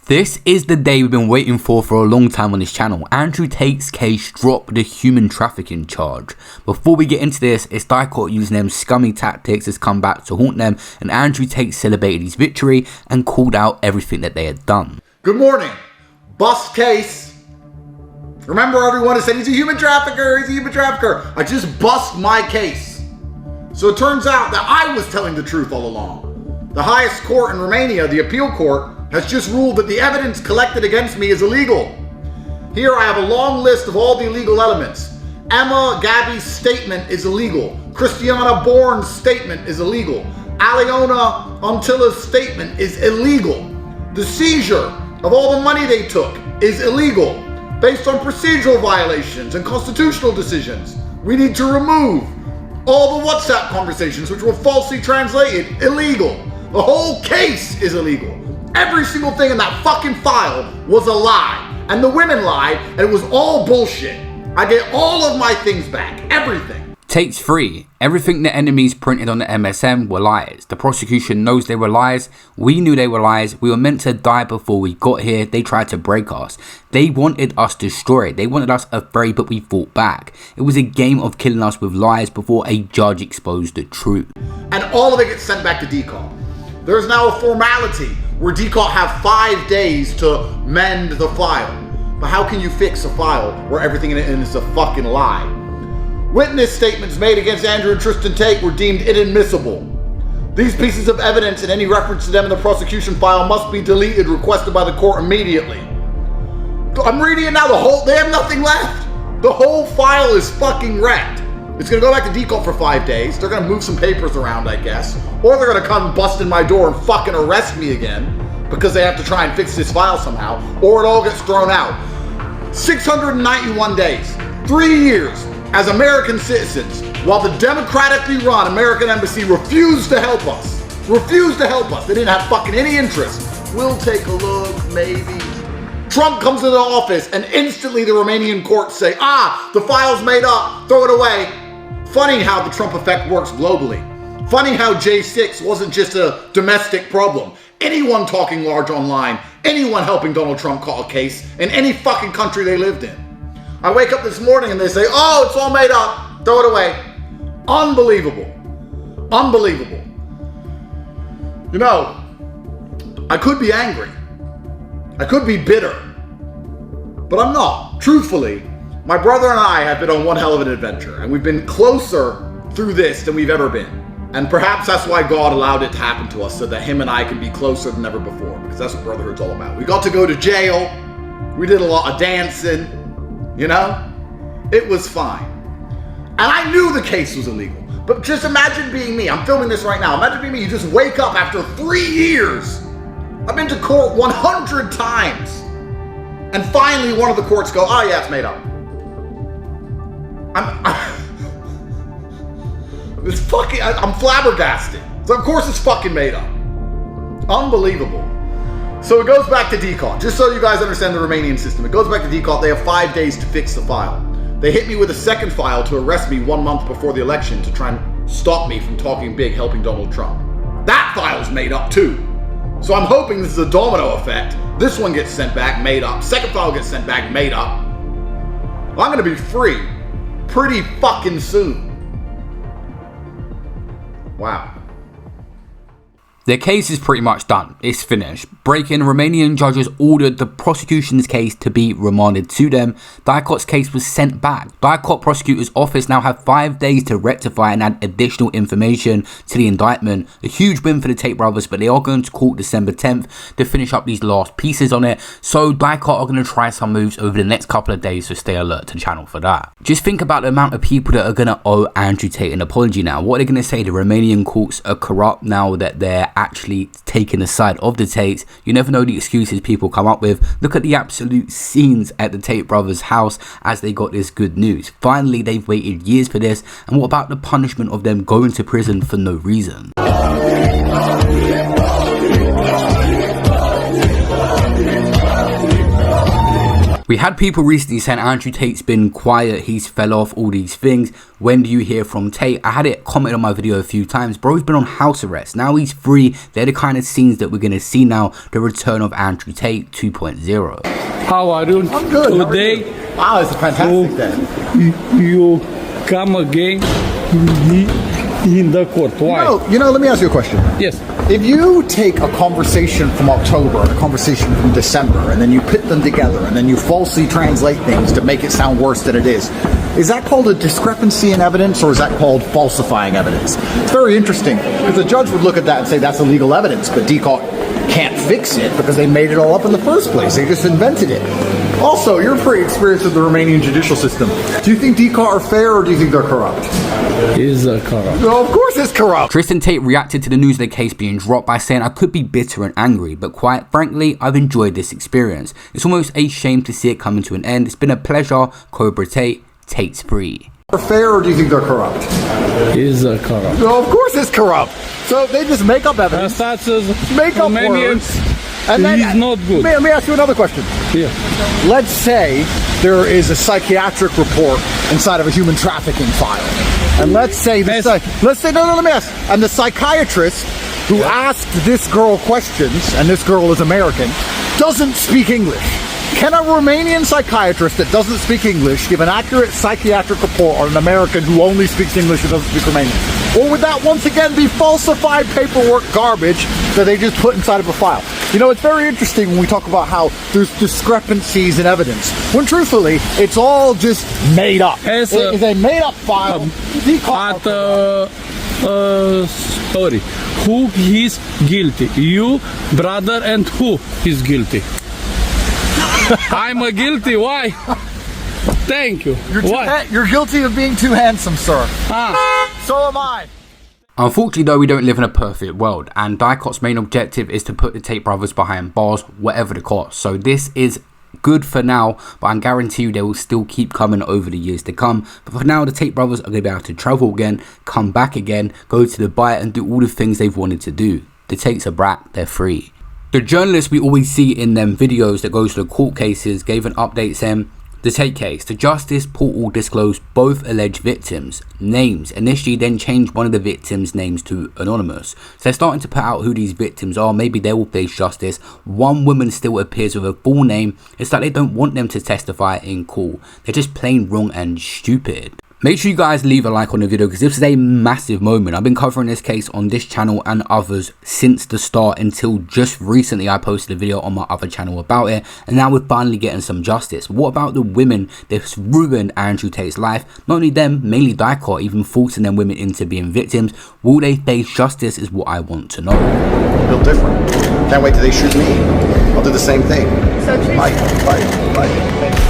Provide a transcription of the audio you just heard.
This is the day we've been waiting for a long time on this channel. Andrew Tate's case dropped the human trafficking charge. Before we get into this, it's Tate using them scummy tactics has come back to haunt them, and Andrew Tate celebrated his victory and called out everything that they had done. Good morning. Bust case. Remember everyone has said he's a human trafficker, he's a human trafficker. I just bust my case. So it turns out that I was telling the truth all along. The highest court in Romania, the appeal court, has just ruled that the evidence collected against me is illegal. Here I have a long list of all the illegal elements. Emma Gabby's statement is illegal. Christiana Bourne's statement is illegal. Aliona Untilla's statement is illegal. The seizure of all the money they took is illegal based on procedural violations and constitutional decisions. We need to remove all the WhatsApp conversations which were falsely translated. Illegal. The whole case is illegal. Every single thing in that fucking file was a lie. And the women lied, and it was all bullshit. I get all of my things back. Everything. Tate's free. Everything the enemies printed on the MSM were lies. The prosecution knows they were lies. We knew they were lies. We were meant to die before we got here. They tried to break us. They wanted us destroyed. They wanted us afraid, but we fought back. It was a game of killing us with lies before a judge exposed the truth. And all of it gets sent back to DCOT. There's now a formality where DCOT have 5 days to mend the file. But how can you fix a file where everything in it is a fucking lie? Witness statements made against Andrew and Tristan Tate were deemed inadmissible. These pieces of evidence and any reference to them in the prosecution file must be deleted, requested by the court immediately. I'm reading it now, they have nothing left. The whole file is fucking wrecked. It's gonna go back to DCOT for 5 days. They're gonna move some papers around, I guess. Or they're gonna come bust in my door and fucking arrest me again because they have to try and fix this file somehow. Or it all gets thrown out. 691 days, 3 years as American citizens, while the democratically run American embassy refused to help us. Refused to help us. They didn't have fucking any interest. We'll take a look, maybe. Trump comes into office and instantly the Romanian courts say, the file's made up, throw it away. Funny how the Trump effect works globally. Funny how J6 wasn't just a domestic problem. Anyone talking large online, anyone helping Donald Trump call a case in any fucking country they lived in. I wake up this morning and they say, it's all made up, throw it away. Unbelievable. Unbelievable. You know, I could be angry. I could be bitter. But I'm not. Truthfully, my brother and I have been on one hell of an adventure, and we've been closer through this than we've ever been. And perhaps that's why God allowed it to happen to us, so that him and I can be closer than ever before, because that's what brotherhood's all about. We got to go to jail. We did a lot of dancing, you know? It was fine. And I knew the case was illegal. But just imagine being me. I'm filming this right now. Imagine being me. You just wake up after 3 years. I've been to court 100 times. And finally one of the courts go, yeah, it's made up. I'm flabbergasted. So of course it's fucking made up. Unbelievable. So it goes back to DCOT. Just so you guys understand the Romanian system. It goes back to DCOT. They have 5 days to fix the file. They hit me with a second file to arrest me 1 month before the election to try and stop me from talking big, helping Donald Trump. That file's made up too. So I'm hoping this is a domino effect. This one gets sent back, made up. Second file gets sent back, made up. I'm gonna be free pretty fucking soon. Wow. Their case is pretty much done. It's finished. Breaking, Romanian judges ordered the prosecution's case to be remanded to them. DICOT's case was sent back. DICOT prosecutor's office now have 5 days to rectify and add additional information to the indictment. A huge win for the Tate brothers, but they are going to court December 10th to finish up these last pieces on it. So DICOT are going to try some moves over the next couple of days, so stay alert to the channel for that. Just think about the amount of people that are going to owe Andrew Tate an apology now. What are they going to say? The Romanian courts are corrupt now that they're actually taking the side of the Tates. You never know the excuses people come up with. Look at the absolute scenes at the Tate brothers' house as they got this good news. Finally, they've waited years for this. And what about the punishment of them going to prison for no reason? We had people recently saying Andrew Tate's been quiet, he's fell off, all these things. When do you hear from Tate? I had it commented on my video a few times. Bro's been on house arrest. Now he's free. They're the kind of scenes that we're going to see now. The return of Andrew Tate 2.0. How are you? I'm good. Today, Wow, it's a fantastic day. you come again in the court. Why? Let me ask you a question. Yes. If you take a conversation from October and a conversation from December, and then you put them together, and then you falsely translate things to make it sound worse than it is that called a discrepancy in evidence, or is that called falsifying evidence? It's very interesting, because the judge would look at that and say that's illegal evidence, but DCOT can't fix it because they made it all up in the first place. They just invented it. Also, you're pretty experienced with the Romanian judicial system. Do you think DCOT are fair, or do you think they're corrupt? Is corrupt. No, of course it's corrupt. Tristan Tate reacted to the news of the case being dropped by saying, I could be bitter and angry, but quite frankly, I've enjoyed this experience. It's almost a shame to see it coming to an end. It's been a pleasure. Cobra Tate, Tate's free. They're fair, or do you think they're corrupt? Is corrupt. No, of course it's corrupt. So they just make up evidence, make up words, and then he's not good. Let me ask you another question. Yeah. Let's say there is a psychiatric report inside of a human trafficking file, and let's say let me ask. And the psychiatrist who asked this girl questions, and this girl is American, doesn't speak English. Can a Romanian psychiatrist that doesn't speak English give an accurate psychiatric report on an American who only speaks English and doesn't speak Romanian? Or would that once again be falsified paperwork garbage that they just put inside of a file? It's very interesting when we talk about how there's discrepancies in evidence, when truthfully, it's all just made up. It's a made up file. Sorry. Who is guilty? You, brother, and who is guilty? I'm guilty. Why? Thank you. You're guilty of being too handsome, sir. So am I. Unfortunately though, we don't live in a perfect world, and DICOT's main objective is to put the Tate brothers behind bars, whatever the cost. So this is good for now, but I guarantee you they will still keep coming over the years to come. But for now, the Tate brothers are going to be able to travel again, come back again, go to Dubai and do all the things they've wanted to do. The Tates are back, they're free. The journalists we always see in them videos that goes to the court cases gave an update saying, the Tate case, the justice portal disclosed both alleged victims' names, initially then changed one of the victims' names to anonymous. So they're starting to put out who these victims are, maybe they will face justice. One woman still appears with a full name. It's like they don't want them to testify in court. They're just plain wrong and stupid. Make sure you guys leave a like on the video because this is a massive moment. I've been covering this case on this channel and others since the start until just recently I posted a video on my other channel about it, and now we're finally getting some justice. What about the women that's ruined Andrew Tate's life? Not only them, mainly DICOT, even forcing them women into being victims. Will they face justice is what I want to know. Real different. Can't wait till they shoot me. I'll do the same thing. So true. Bye.